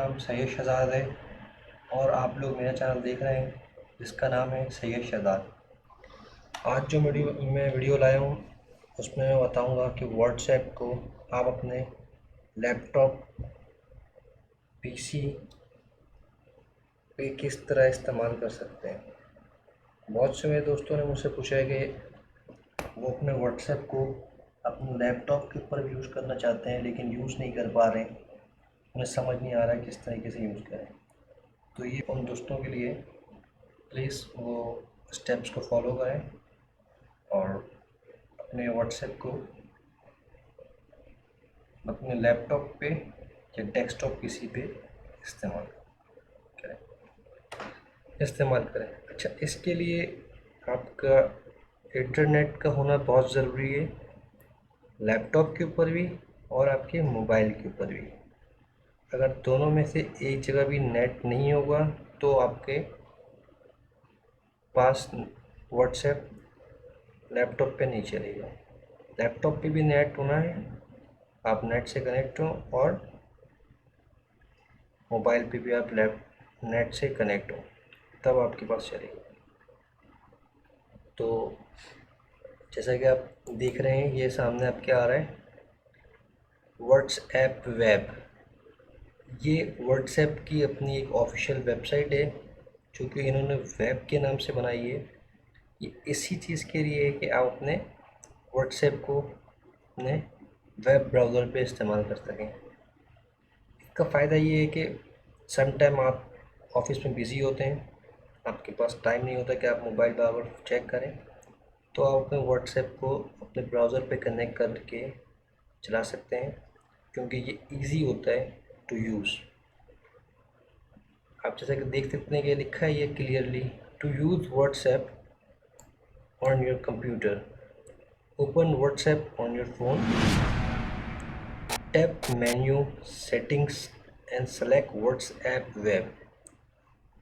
नाम सैयद शहजाद है और आप लोग मेरा चैनल देख रहे हैं जिसका नाम है सैयद शहजाद। आज जो मैं वीडियो लाया हूँ उसमें मैं बताऊँगा कि व्हाट्सएप को आप अपने लैपटॉप पीसी पे किस तरह इस्तेमाल कर सकते हैं। बहुत से मेरे दोस्तों ने मुझसे पूछा है कि वो अपने व्हाट्सएप को अपने लैपटॉप के ऊपर भी यूज़ करना चाहते हैं लेकिन यूज़ नहीं कर पा रहे हैं, उन्हें समझ नहीं आ रहा है किस तरीके से यूज़ करें। तो ये उन दोस्तों के लिए प्लीज़ वो स्टेप्स को फॉलो करें और अपने व्हाट्सएप को अपने लैपटॉप पे या डेस्कटॉप पीसी पे करें इस्तेमाल करें। अच्छा, इसके लिए आपका इंटरनेट का होना बहुत ज़रूरी है, लैपटॉप के ऊपर भी और आपके मोबाइल के ऊपर भी। अगर दोनों में से एक जगह भी नेट नहीं होगा तो आपके पास व्हाट्सएप लैपटॉप पे नहीं चलेगा। लैपटॉप पे भी नेट होना है, आप नेट से कनेक्ट हो, और मोबाइल पे भी आप नेट से कनेक्ट हो, तब आपके पास चलेगा। तो जैसा कि आप देख रहे हैं, ये सामने आपके आ रहा है व्हाट्सएप वेब। ये व्हाट्सएप की अपनी एक ऑफिशियल वेबसाइट है जो कि इन्होंने वेब के नाम से बनाई है। ये इसी चीज़ के लिए है कि आप अपने व्हाट्सएप को अपने वेब ब्राउज़र पे इस्तेमाल कर सकें। इसका फ़ायदा ये है कि सम टाइम आप ऑफिस में बिज़ी होते हैं, आपके पास टाइम नहीं होता कि आप मोबाइल बराबर चेक करें, तो आप अपने व्हाट्सएप को अपने ब्राउज़र पे कनेक्ट करके चला सकते हैं, क्योंकि ये इजी होता है टू यूज़। आप जैसा कि देख सकते हैं कि लिखा है ये clearly, to use WhatsApp on your computer, open WhatsApp on your phone, tap menu settings and select WhatsApp web.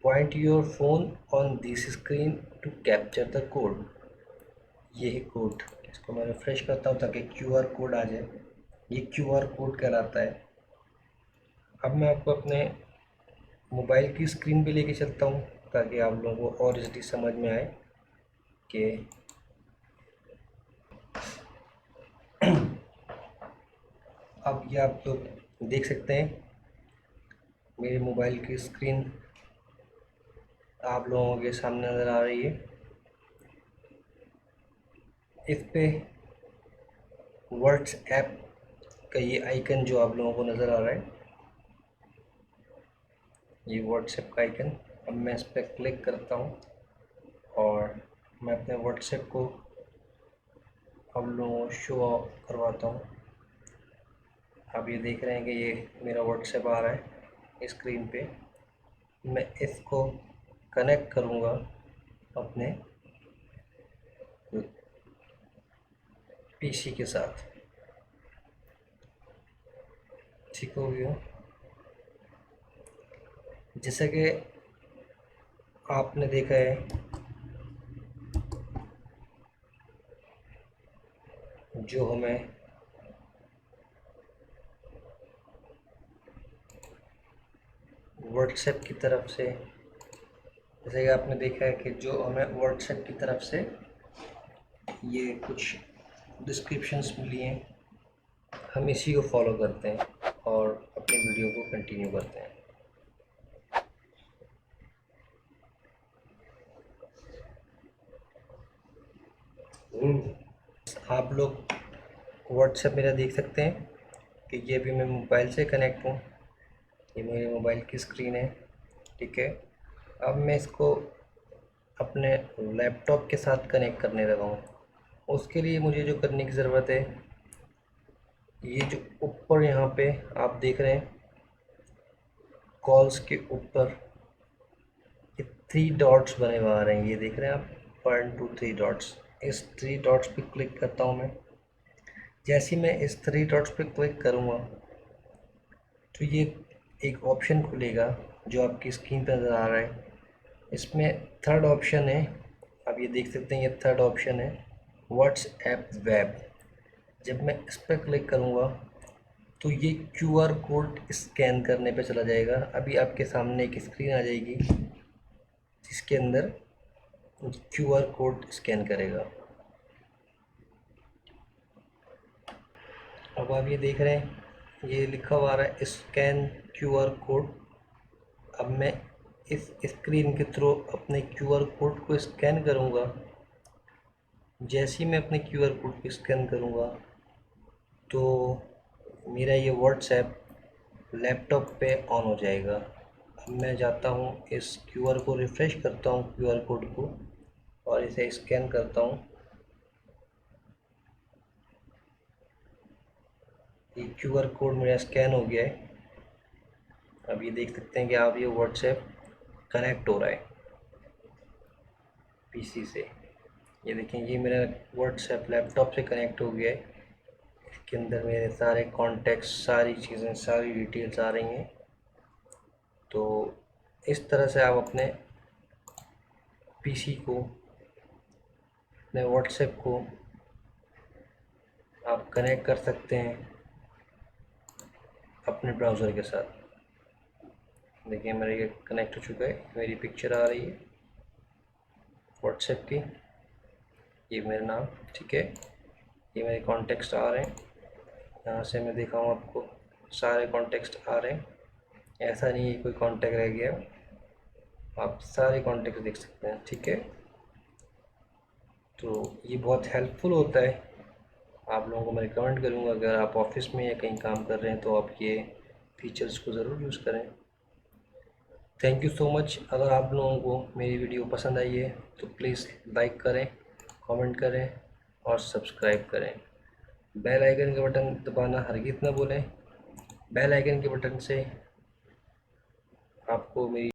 Point your phone on this screen to capture the code. ये है कोड। इसको मैं रिफ्रेश करता हूँ ताकि QR code आ जाए। ये QR code कहलाता है। अब मैं आपको अपने मोबाइल की स्क्रीन पे लेके चलता हूँ ताकि आप लोगों को और इजीली समझ में आए कि अब ये आप लोग देख सकते हैं मेरे मोबाइल की स्क्रीन आप लोगों के सामने नज़र आ रही है। इस पे व्हाट्सएप का ये आइकन जो आप लोगों को नज़र आ रहा है, ये व्हाट्सएप का आइकन। अब मैं इस पर क्लिक करता हूँ और मैं अपने व्हाट्सएप को आप लोगों को शो करवाता हूँ। आप ये देख रहे हैं कि ये मेरा व्हाट्सएप आ रहा है स्क्रीन पे। मैं इसको कनेक्ट करूँगा अपने पीसी के साथ। ठीक हो गया। जैसा कि आपने देखा है, जो हमें व्हाट्सएप की तरफ से, जैसे कि आपने देखा है कि जो हमें व्हाट्सएप की तरफ से ये कुछ डिस्क्रिप्शंस मिली हैं, हम इसी को फॉलो करते हैं और अपनी वीडियो को कंटिन्यू करते हैं। आप लोग व्हाट्सएप मेरा देख सकते हैं कि ये भी मैं मोबाइल से कनेक्ट हूँ। ये मेरे मोबाइल की स्क्रीन है, ठीक है। अब मैं इसको अपने लैपटॉप के साथ कनेक्ट करने लगा हूँ। उसके लिए मुझे जो करने की ज़रूरत है, ये जो ऊपर यहाँ पे आप देख रहे हैं कॉल्स के ऊपर ये 3 डॉट्स बने हुए आ रहे हैं, ये देख रहे हैं आप, 1 2 3 डॉट्स। इस 3 डॉट्स पे क्लिक करता हूँ मैं। जैसे ही मैं इस 3 डॉट्स पे क्लिक करूँगा तो ये एक ऑप्शन खुलेगा जो आपकी स्क्रीन पर नज़र आ रहा है। इसमें थर्ड ऑप्शन है, आप ये देख सकते हैं, ये थर्ड ऑप्शन है व्हाट्सएप वेब। जब मैं इस पर क्लिक करूँगा तो ये क्यूआर कोड स्कैन करने पे चला जाएगा। अभी आपके सामने एक स्क्रीन आ जाएगी जिसके अंदर क्यूआर कोड स्कैन करेगा। अब आप ये देख रहे हैं ये लिखा हुआ आ रहा है स्कैन क्यूआर कोड। अब मैं इस स्क्रीन के थ्रू अपने क्यूआर कोड को स्कैन करूँगा। जैसे ही मैं अपने क्यूआर कोड को स्कैन करूँगा तो मेरा ये व्हाट्सएप लैपटॉप पे ऑन हो जाएगा। अब मैं जाता हूँ इस क्यूआर को रिफ़्रेश करता हूँ क्यूआर कोड को और इसे स्कैन करता हूँ। ये क्यूआर कोड मेरा स्कैन हो गया है। अब ये देख सकते हैं कि आप ये व्हाट्सएप कनेक्ट हो रहा है पीसी से। ये देखें ये मेरा व्हाट्सएप लैपटॉप से कनेक्ट हो गया है। इसके अंदर मेरे सारे कॉन्टैक्ट्स, सारी चीज़ें, सारी डिटेल्स आ रही हैं। तो इस तरह से आप अपने पीसी को, अपने व्हाट्सएप को आप कनेक्ट कर सकते हैं अपने ब्राउज़र के साथ। देखिए मेरा ये कनेक्ट हो चुका है, मेरी पिक्चर आ रही है व्हाट्सएप की, ये मेरा नाम, ठीक है। ये मेरे कॉन्टेक्स्ट आ रहे हैं, यहाँ से मैं दिखाऊँ आपको सारे कॉन्टेक्स्ट आ रहे हैं। ऐसा नहीं है कोई कॉन्टेक्ट रह गया, आप सारे कॉन्टेक्ट देख सकते हैं, ठीक है। तो ये बहुत हेल्पफुल होता है। आप लोगों को मैं रिकमेंड करूँगा अगर आप ऑफिस में या कहीं काम कर रहे हैं तो आप ये फीचर्स को ज़रूर यूज़ करें। Thank you so much. अगर आप लोगों को मेरी वीडियो पसंद आई है तो प्लीज़ लाइक करें, कमेंट करें और सब्सक्राइब करें। बेल आइकन का बटन दबाना हरगिज़ ना भूलें। बेल आइकन के बटन से आपको मेरी